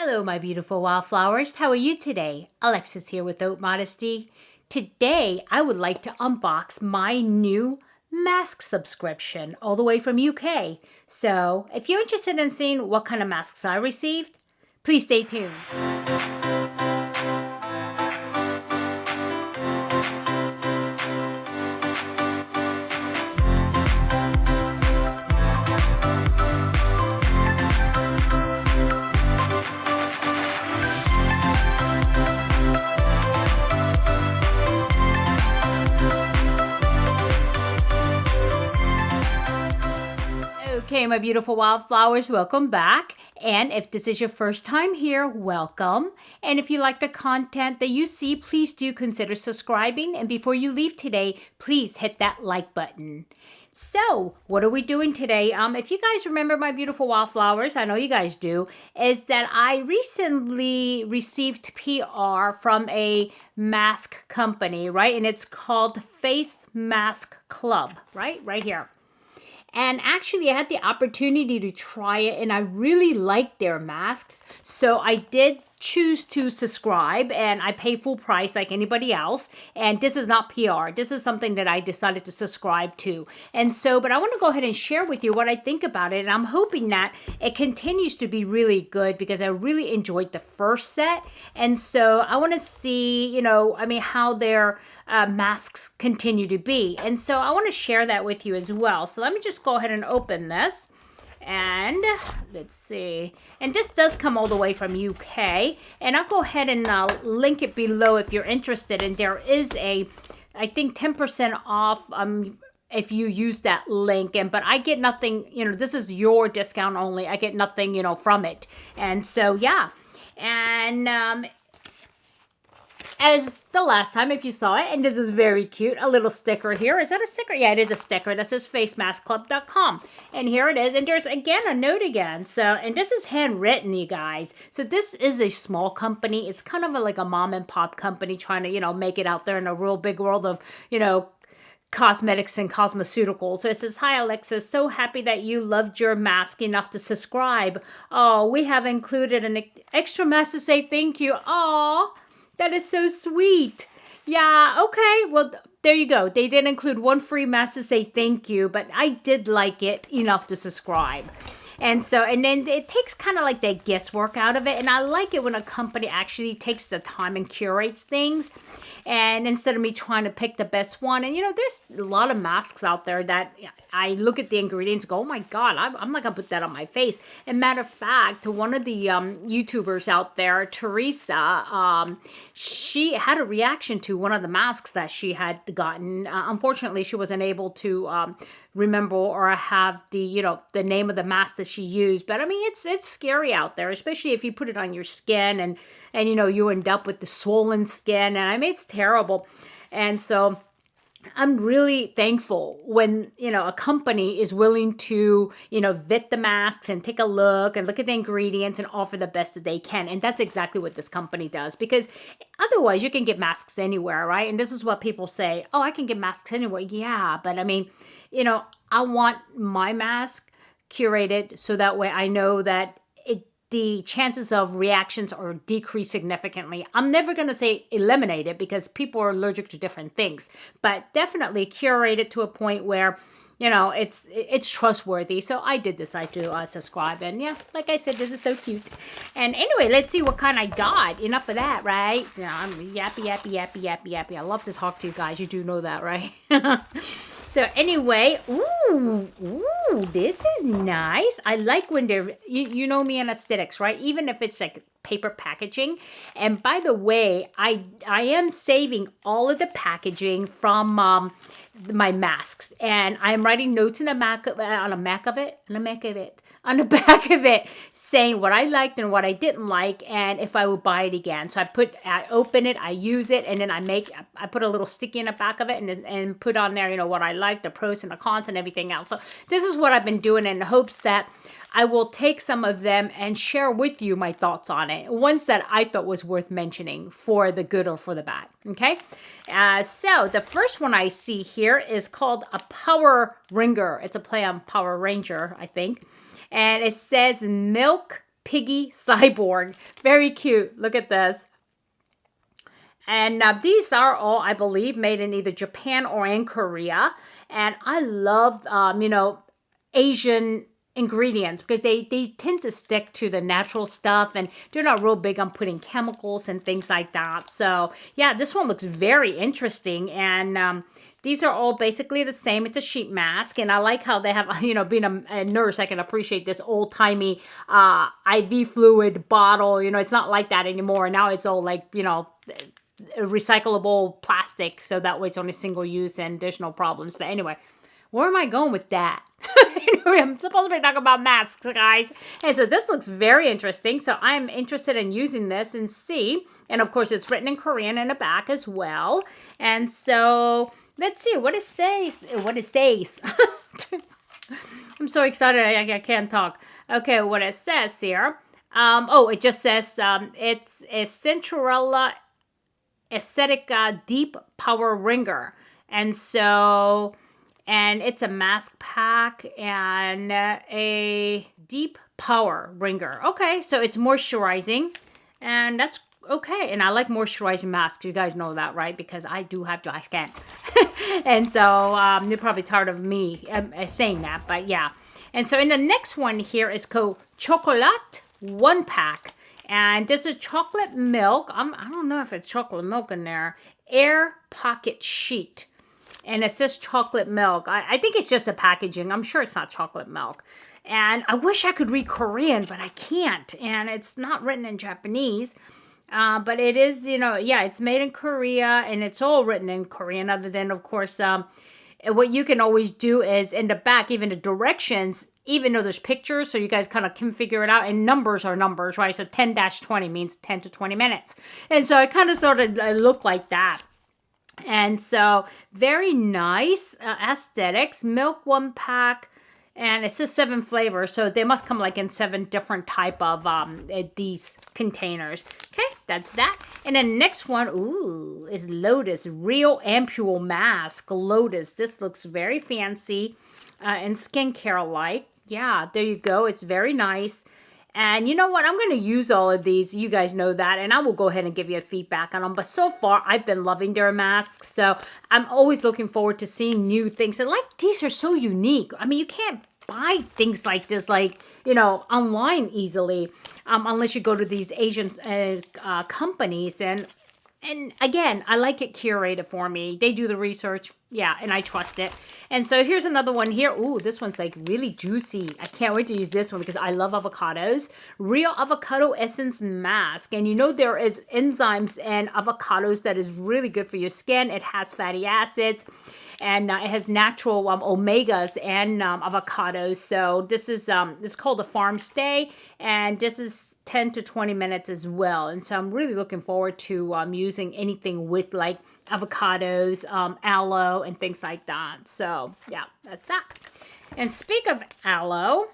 Hello, my beautiful wildflowers. How are you today? Alexis here with Haute Modesty. Today, I would like to unbox my new mask subscription all the way from UK. So, if you're interested in seeing what kind of masks I received, please stay tuned. Okay, my beautiful wildflowers, welcome back. And if this is your first time here, welcome. And if you like the content that you see, please do consider subscribing. And before you leave today, please hit that like button. So, what are we doing today? If you guys remember, my beautiful wildflowers, I know you guys do, is that I recently received PR from a mask company, right? And it's called Facemask Club, right? Right here. And actually, I had the opportunity to try it, and I really liked their masks. So I did choose to subscribe, and I pay full price like anybody else. And this is not PR. This is something that I decided to subscribe to. And so, but I want to go ahead and share with you what I think about it. And I'm hoping that it continues to be really good because I really enjoyed the first set. And so I want to see, how their masks continue to be. And so I want to share that with you as well. So let me just go ahead and open this. And let's see. And this does come all the way from UK. And I'll go ahead and link it below if you're interested. And there is I think 10% off if you use that link. But I get nothing, this is your discount only. I get nothing, from it. And so, yeah. And as the last time, if you saw it, and this is very cute, a little sticker here. Is that a sticker? Yeah, it is a sticker that says facemaskclub.com. And here it is. And there's, again, a note again. So, and this is handwritten, you guys. So this is a small company. It's kind of like a mom and pop company trying to, make it out there in a real big world of, cosmetics and cosmeceuticals. So it says, "Hi Alexis, so happy that you loved your mask enough to subscribe. Oh, we have included an extra mask to say thank you." Oh, that is so sweet. Yeah, okay. Well, there you go. They did include one free mask to say thank you, but I did like it enough to subscribe. And so, and then it takes kind of like the guesswork out of it. And I like it when a company actually takes the time and curates things. And instead of me trying to pick the best one. And, there's a lot of masks out there that I look at the ingredients and go, oh my God, I'm not going to put that on my face. And matter of fact, one of the YouTubers out there, Teresa, she had a reaction to one of the masks that she had gotten. Unfortunately, she wasn't able to remember or have the name of the mask that she used. But I mean, it's scary out there, especially if you put it on your skin and you end up with the swollen skin. And I mean, it's terrible. And so I'm really thankful when, a company is willing to, vet the masks and take a look and look at the ingredients and offer the best that they can. And that's exactly what this company does, because otherwise you can get masks anywhere, right? And this is what people say, oh, I can get masks anywhere. Yeah, but I mean, I want my mask curated so that way I know that the chances of reactions are decreased significantly. I'm never going to say eliminate it because people are allergic to different things, but definitely curate it to a point where, it's trustworthy. So I did decide to subscribe. And yeah, like I said, this is so cute. And anyway, let's see what kind I got. Enough of that, right? So I'm yappy. I love to talk to you guys. You do know that, right? So anyway, ooh, this is nice. I like when they're, you know me in aesthetics, right? Even if it's like paper packaging. And by the way, I am saving all of the packaging from my masks, and I'm writing notes on the back of it, saying what I liked and what I didn't like, and if I would buy it again. So I open it, I use it, and then I put a little sticky in the back of it, and put on there, what I like, the pros and the cons, and everything else. So this is what I've been doing in hopes that I will take some of them and share with you my thoughts on it. Ones that I thought was worth mentioning for the good or for the bad. Okay. So the first one I see here is called a Power Ringer. It's a play on Power Ranger, I think. And it says Milk Piggy Cyborg. Very cute. Look at this. And these are all, I believe, made in either Japan or in Korea. And I love, you know, Asian ingredients because they tend to stick to the natural stuff, and they're not real big on putting chemicals and things like that. So yeah, this one looks very interesting. And these are all basically the same. It's a sheet mask, and I like how they have, you know, being a nurse, I can appreciate this old-timey IV fluid bottle. You know, it's not like that anymore. Now it's all like, you know, recyclable plastic, so that way it's only single use and there's no problems. But anyway, where am I going with that? Anyway, I'm supposed to be talking about masks, guys. And so this looks very interesting. So I'm interested in using this and see. And of course, it's written in Korean in the back as well. And so let's see what it says. What it says. I'm so excited. I can't talk. Okay, what it says here. Oh, it just says it's a Centrella Aesthetica Deep Power Ringer. And so, and it's a mask pack and a deep power ringer. Okay, so it's moisturizing, and that's okay. And I like moisturizing masks. You guys know that, right? Because I do have dry skin. And so you're probably tired of me saying that, but yeah. And so in the next one here is called Chocolat 1 Pack. And this is chocolate milk. I don't know if it's chocolate milk in there. Air pocket sheet. And it says chocolate milk. I think it's just a packaging. I'm sure it's not chocolate milk. And I wish I could read Korean, but I can't. And it's not written in Japanese. But it is, you know, yeah, it's made in Korea. And it's all written in Korean, other than, of course, what you can always do is in the back, even the directions, even though there's pictures, so you guys kind of can figure it out. And numbers are numbers, right? So 10-20 means 10 to 20 minutes. And so it kind of sort of looked like that. And so very nice aesthetics. Milk 1 pack. And it says 7 flavors. So they must come like in 7 different type of these containers. Okay, that's that. And then next one, ooh, is Lotus Real Ampule Mask. Lotus. This looks very fancy and skincare-like. Yeah, there you go. It's very nice. And you know what? I'm going to use all of these. You guys know that. And I will go ahead and give you a feedback on them. But so far, I've been loving their masks. So I'm always looking forward to seeing new things. And like, these are so unique. I mean, you can't buy things like this, like, you know, online easily. Unless you go to these Asian companies. And again, I like it curated for me. They do the research. Yeah, and I trust it. And so here's another one here. Ooh, this one's like really juicy. I can't wait to use this one because I love avocados. Real Avocado Essence Mask. And you know there is enzymes in avocados that is really good for your skin. It has fatty acids. And it has natural omegas and avocados. So this is it's called a Farm Stay. And this is 10 to 20 minutes as well. And so I'm really looking forward to using anything with like avocados, aloe, and things like that. So yeah, that's that. And speak of aloe,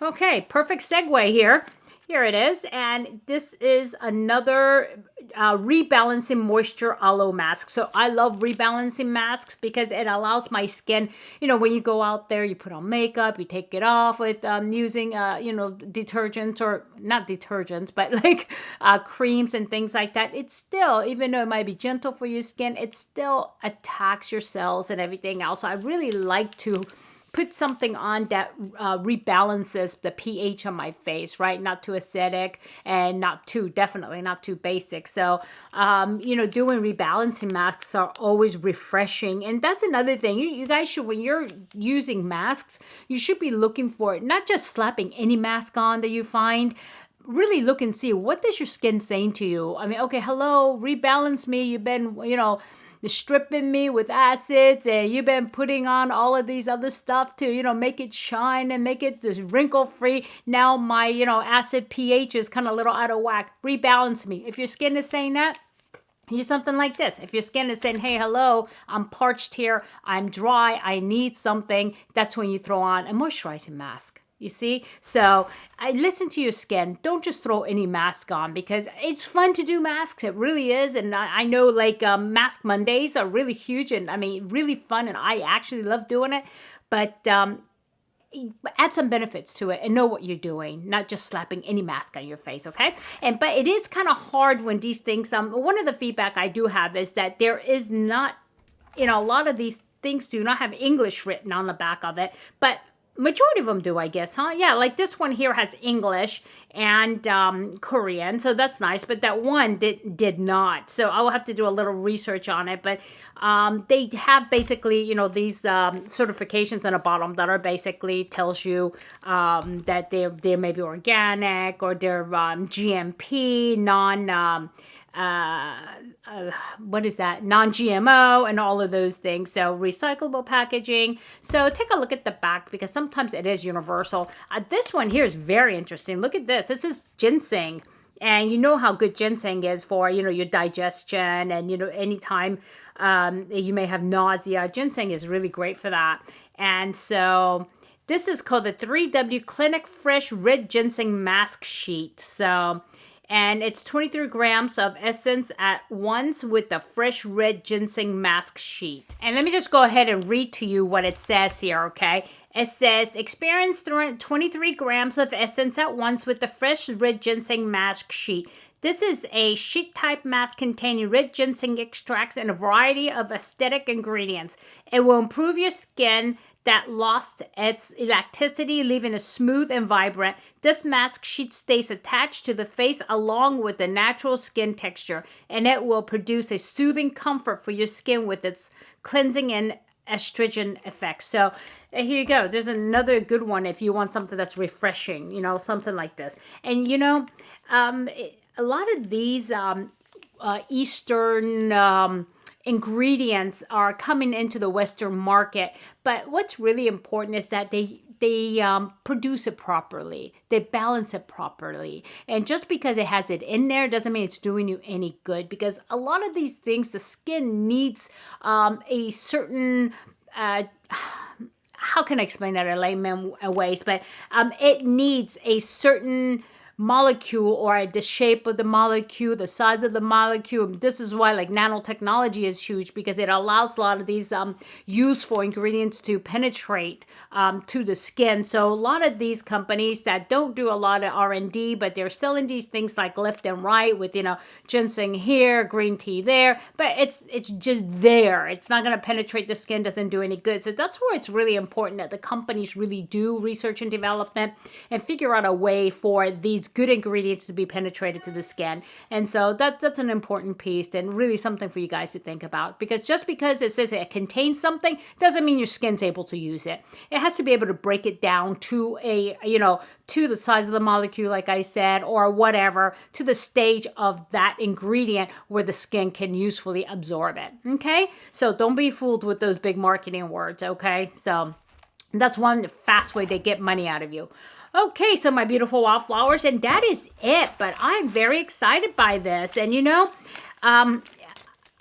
okay, perfect segue here. Here it is. And this is another rebalancing moisture aloe mask. So I love rebalancing masks because it allows my skin, you know, when you go out there, you put on makeup, you take it off with using, you know, detergents, or not detergents, but like creams and things like that. It's still, even though it might be gentle for your skin, it still attacks your cells and everything else. So I really like to put something on that rebalances the pH on my face, right? Not too acidic and definitely not too basic. So, you know, doing rebalancing masks are always refreshing. And that's another thing. You guys should, when you're using masks, you should be looking for it, not just slapping any mask on that you find. Really look and see, what is your skin saying to you? I mean, okay, hello, rebalance me. You've been, you know, stripping me with acids, and you've been putting on all of these other stuff to, you know, make it shine and make it wrinkle free. Now my, you know, acid pH is kind of a little out of whack. Rebalance me. If your skin is saying that, use something like this. If your skin is saying, hey, hello, I'm parched here, I'm dry, I need something, that's when you throw on a moisturizing mask. You see? So I listen to your skin. Don't just throw any mask on, because it's fun to do masks. It really is. And I know like Mask Mondays are really huge and I mean really fun, and I actually love doing it. But add some benefits to it and know what you're doing, not just slapping any mask on your face, okay? But it is kind of hard when these things, one of the feedback I do have is that there is not, a lot of these things do not have English written on the back of it, but majority of them do, I guess, huh? Yeah, like this one here has English and Korean, so that's nice, but that one did not. So I will have to do a little research on it, but they have basically, these certifications on the bottom that are basically tells you that they're maybe organic or they're GMP, what is that? Non-GMO and all of those things. So recyclable packaging. So take a look at the back because sometimes it is universal. This one here is very interesting. Look at this. This is ginseng. And you know how good ginseng is for, your digestion and, anytime you may have nausea. Ginseng is really great for that. And so this is called the 3W Clinic Fresh Red Ginseng Mask Sheet. And it's 23 grams of essence at once with the fresh red ginseng mask sheet. And let me just go ahead and read to you what it says here, okay? It says, experience 23 grams of essence at once with the fresh red ginseng mask sheet. This is a sheet-type mask containing red ginseng extracts and a variety of aesthetic ingredients. It will improve your skin that lost its elasticity, leaving it smooth and vibrant. This mask sheet stays attached to the face along with the natural skin texture, and it will produce a soothing comfort for your skin with its cleansing and astringent effects. So here you go. There's another good one if you want something that's refreshing, something like this. And, a lot of these Eastern ingredients are coming into the Western market, but what's really important is that they produce it properly. They balance it properly. And just because it has it in there doesn't mean it's doing you any good, because a lot of these things, the skin needs a certain, how can I explain that in layman ways, but it needs a certain molecule or the shape of the molecule, the size of the molecule. This is why nanotechnology is huge, because it allows a lot of these useful ingredients to penetrate to the skin. So a lot of these companies that don't do a lot of R&D, but they're selling these things like left and right with, ginseng here, green tea there, but it's just there. It's not going to penetrate the skin, doesn't do any good. So that's where it's really important that the companies really do research and development and figure out a way for these good ingredients to be penetrated to the skin. And so that's an important piece and really something for you guys to think about, because just because it says it contains something doesn't mean your skin's able to use it. It has to be able to break it down to to the size of the molecule, like I said, or whatever, to the stage of that ingredient where the skin can usefully absorb it. Okay? So don't be fooled with those big marketing words, okay? So that's one fast way they get money out of you. Okay, so my beautiful wildflowers, and that is it. But I'm very excited by this. And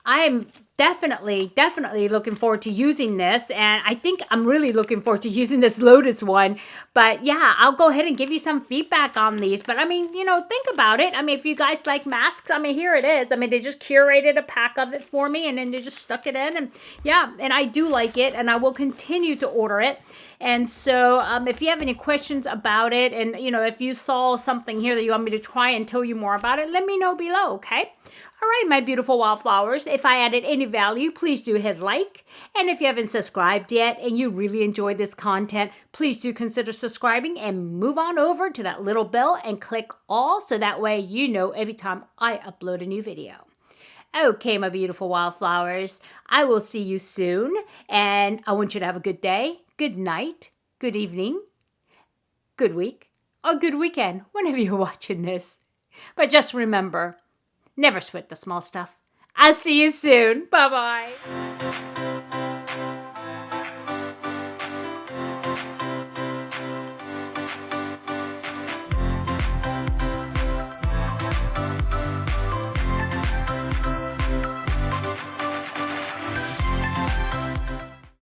I'm definitely looking forward to using this. And I think I'm really looking forward to using this Lotus one. But yeah, I'll go ahead and give you some feedback on these. But think about it. If you guys like masks, here it is. They just curated a pack of it for me, and then they just stuck it in. And yeah, and I do like it, and I will continue to order it. And so if you have any questions about it, and if you saw something here that you want me to try and tell you more about it, let me know below, okay? All right, my beautiful wildflowers, if I added any value, please do hit like. And if you haven't subscribed yet and you really enjoy this content, please do consider subscribing and move on over to that little bell and click all, so that way you know every time I upload a new video. Okay, my beautiful wildflowers, I will see you soon, and I want you to have a good day, good night, good evening, good week, or good weekend, whenever you're watching this. But just remember, never sweat the small stuff. I'll see you soon. Bye-bye.